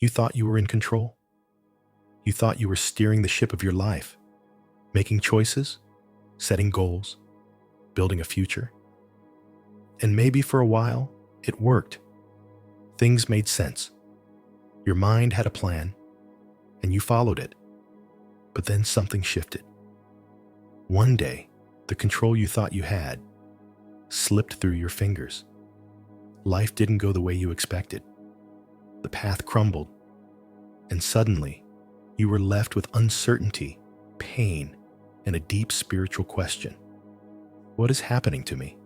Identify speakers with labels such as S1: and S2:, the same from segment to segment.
S1: You thought you were in control. You thought you were steering the ship of your life, making choices, setting goals, building a future. And maybe for a while, it worked. Things made sense. Your mind had a plan, and you followed it. But then something shifted. One day, the control you thought you had slipped through your fingers. Life didn't go the way you expected. The path crumbled, and suddenly, you were left with uncertainty, pain, and a deep spiritual question. What is happening to me?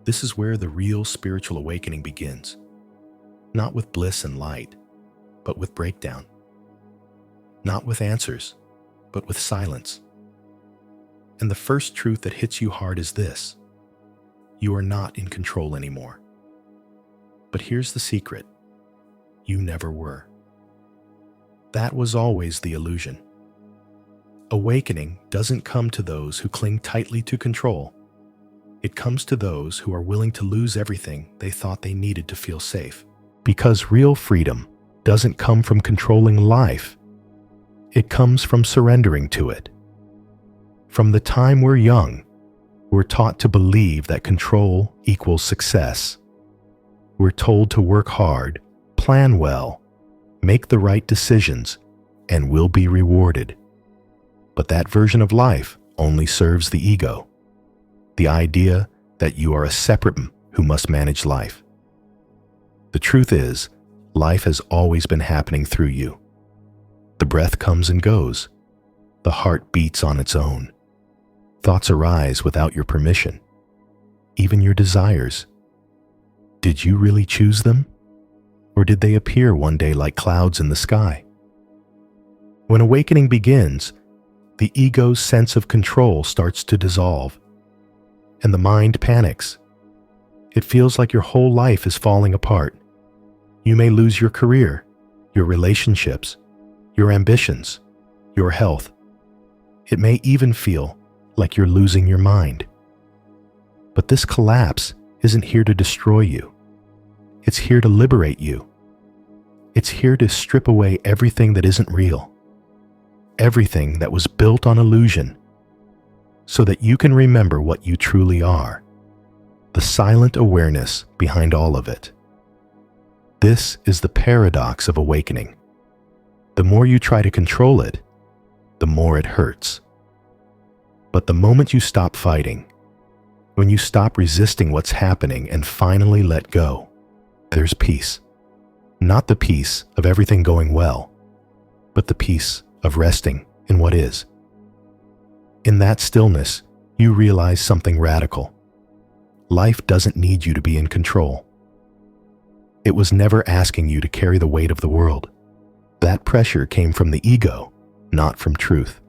S1: This is where the real spiritual awakening begins. Not with bliss and light, but with breakdown. Not with answers, but with silence. And the first truth that hits you hard is this: you are not in control anymore. But here's the secret: you never were. That was always the illusion. Awakening doesn't come to those who cling tightly to control. It comes to those who are willing to lose everything they thought they needed to feel safe. Because real freedom doesn't come from controlling life. It comes from surrendering to it. From the time we're young, we're taught to believe that control equals success. We're told to work hard, plan well, make the right decisions, and we'll be rewarded. But that version of life only serves the ego. The idea that you are a separate who must manage life. The truth is, life has always been happening through you. The breath comes and goes. The heart beats on its own. Thoughts arise without your permission. Even your desires. Did you really choose them? Or did they appear one day like clouds in the sky? When awakening begins, the ego's sense of control starts to dissolve, and the mind panics. It feels like your whole life is falling apart. You may lose your career, your relationships, your ambitions, your health. It may even feel like you're losing your mind. But this collapse isn't here to destroy you. It's here to liberate you. It's here to strip away everything that isn't real, everything that was built on illusion, so that you can remember what you truly are, the silent awareness behind all of it. This is the paradox of awakening. The more you try to control it, the more it hurts. But the moment you stop fighting, when you stop resisting what's happening and finally let go, there's peace. Not the peace of everything going well, but the peace of resting in what is. In that stillness, you realize something radical. Life doesn't need you to be in control. It was never asking you to carry the weight of the world. That pressure came from the ego, not from truth.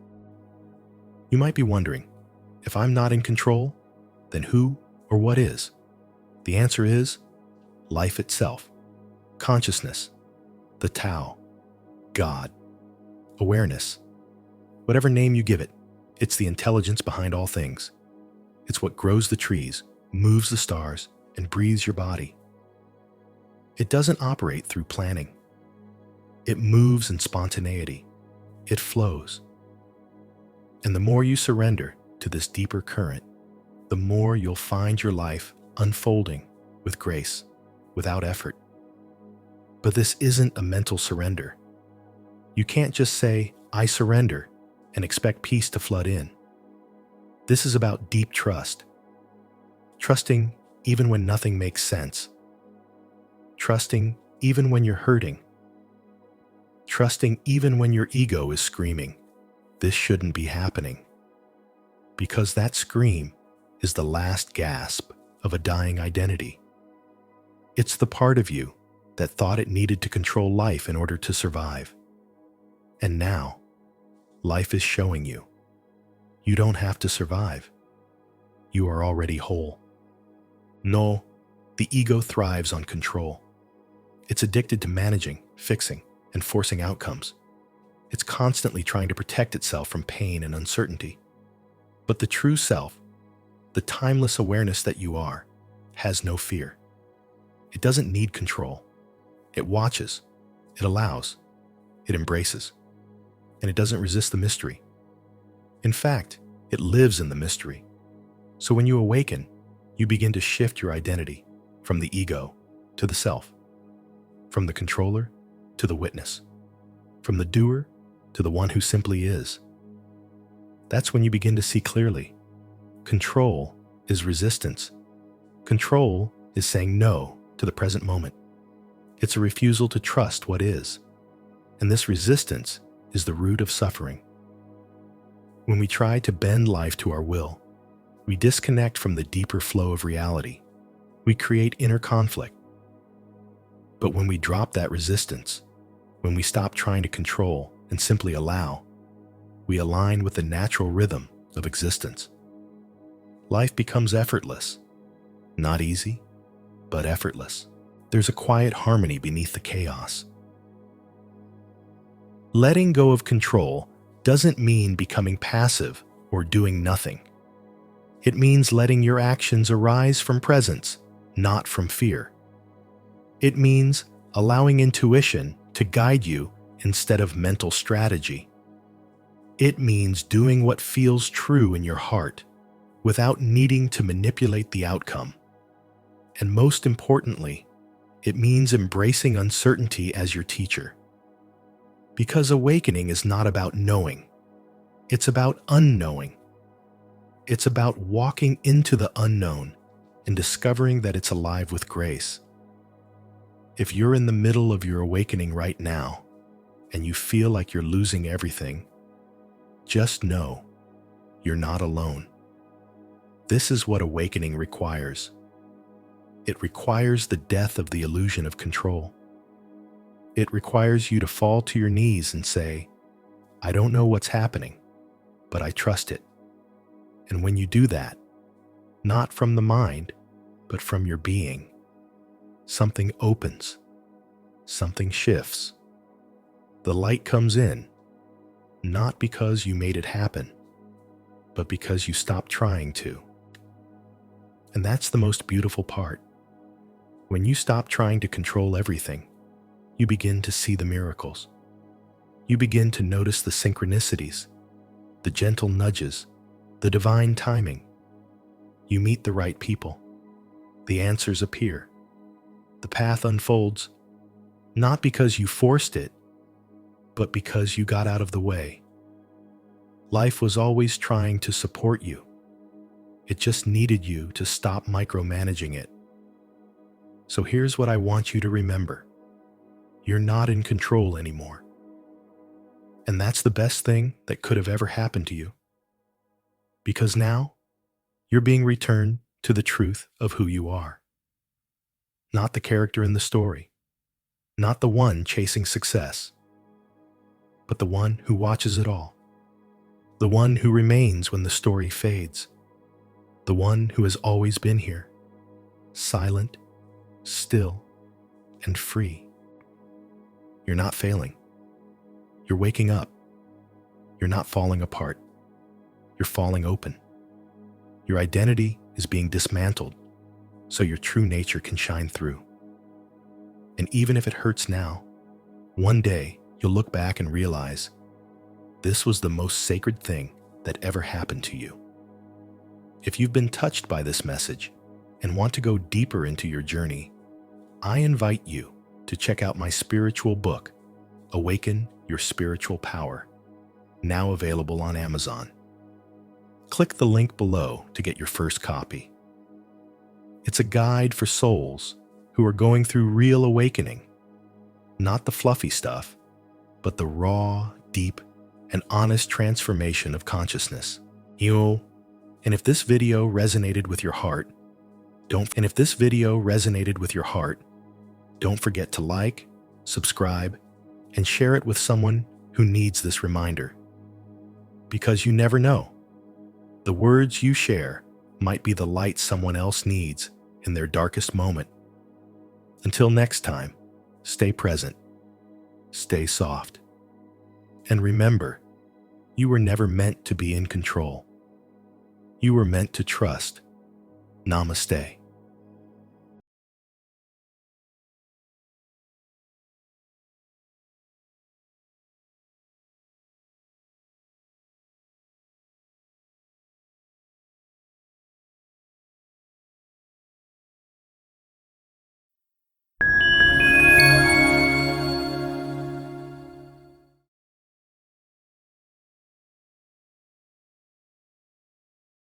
S1: You might be wondering, if I'm not in control, then who or what is? The answer is life itself, consciousness, the Tao, God, awareness. Whatever name you give it, it's the intelligence behind all things. It's what grows the trees, moves the stars, and breathes your body. It doesn't operate through planning. It moves in spontaneity. It flows. And the more you surrender to this deeper current, the more you'll find your life unfolding with grace, without effort. But this isn't a mental surrender. You can't just say, "I surrender," and expect peace to flood in. This is about deep trust. Trusting even when nothing makes sense. Trusting even when you're hurting. Trusting even when your ego is screaming, "This shouldn't be happening." Because that scream is the last gasp of a dying identity. It's the part of you that thought it needed to control life in order to survive. And now, life is showing you, you don't have to survive. You are already whole. No, the ego thrives on control. It's addicted to managing, fixing, and forcing outcomes. It's constantly trying to protect itself from pain and uncertainty. But the true self, the timeless awareness that you are, has no fear. It doesn't need control. It watches, It allows, it embraces, and it doesn't resist the mystery. In fact, it lives in the mystery. So when you awaken, you begin to shift your identity from the ego to the self, from the controller to the witness, from the doer to the one who simply is. That's when you begin to see clearly. Control is resistance. Control is saying no to the present moment. It's a refusal to trust what is. And this resistance is the root of suffering. When we try to bend life to our will, we disconnect from the deeper flow of reality. We create inner conflict. But when we drop that resistance, when we stop trying to control and simply allow, we align with the natural rhythm of existence. Life becomes effortless. Not easy, but effortless. There's a quiet harmony beneath the chaos. Letting go of control doesn't mean becoming passive or doing nothing. It means letting your actions arise from presence, not from fear. It means allowing intuition to guide you instead of mental strategy. It means doing what feels true in your heart without needing to manipulate the outcome. And most importantly, it means embracing uncertainty as your teacher. Because awakening is not about knowing. It's about unknowing. It's about walking into the unknown and discovering that it's alive with grace. If you're in the middle of your awakening right now and you feel like you're losing everything, just know you're not alone. This is what awakening requires. It requires the death of the illusion of control. It requires you to fall to your knees and say, I don't know what's happening, but I trust it. And when you do that, not from the mind, but from your being, something opens, something shifts. The light comes in, not because you made it happen, but because you stopped trying to. And that's the most beautiful part. When you stop trying to control everything, you begin to see the miracles. You begin to notice the synchronicities, the gentle nudges, the divine timing. You meet the right people. The answers appear. The path unfolds, not because you forced it, but because you got out of the way. Life was always trying to support you. It just needed you to stop micromanaging it. So here's what I want you to remember. You're not in control anymore. And that's the best thing that could have ever happened to you. Because now, you're being returned to the truth of who you are. Not the character in the story. Not the one chasing success. But the one who watches it all. The one who remains when the story fades. The one who has always been here. Silent, still, and free. You're not failing. You're waking up. You're not falling apart. You're falling open. Your identity is being dismantled so your true nature can shine through. And even if it hurts now, one day you'll look back and realize this was the most sacred thing that ever happened to you. If you've been touched by this message and want to go deeper into your journey, I invite you to check out my spiritual book, Awaken Your Spiritual Power, now available on Amazon. Click the link below to get your first copy. It's a guide for souls who are going through real awakening, not the fluffy stuff, but the raw, deep, and honest transformation of consciousness. And if this video resonated with your heart, don't forget to like, subscribe, and share it with someone who needs this reminder. Because you never know. The words you share might be the light someone else needs in their darkest moment. Until next time, stay present, stay soft, and remember, you were never meant to be in control. You were meant to trust. Namaste.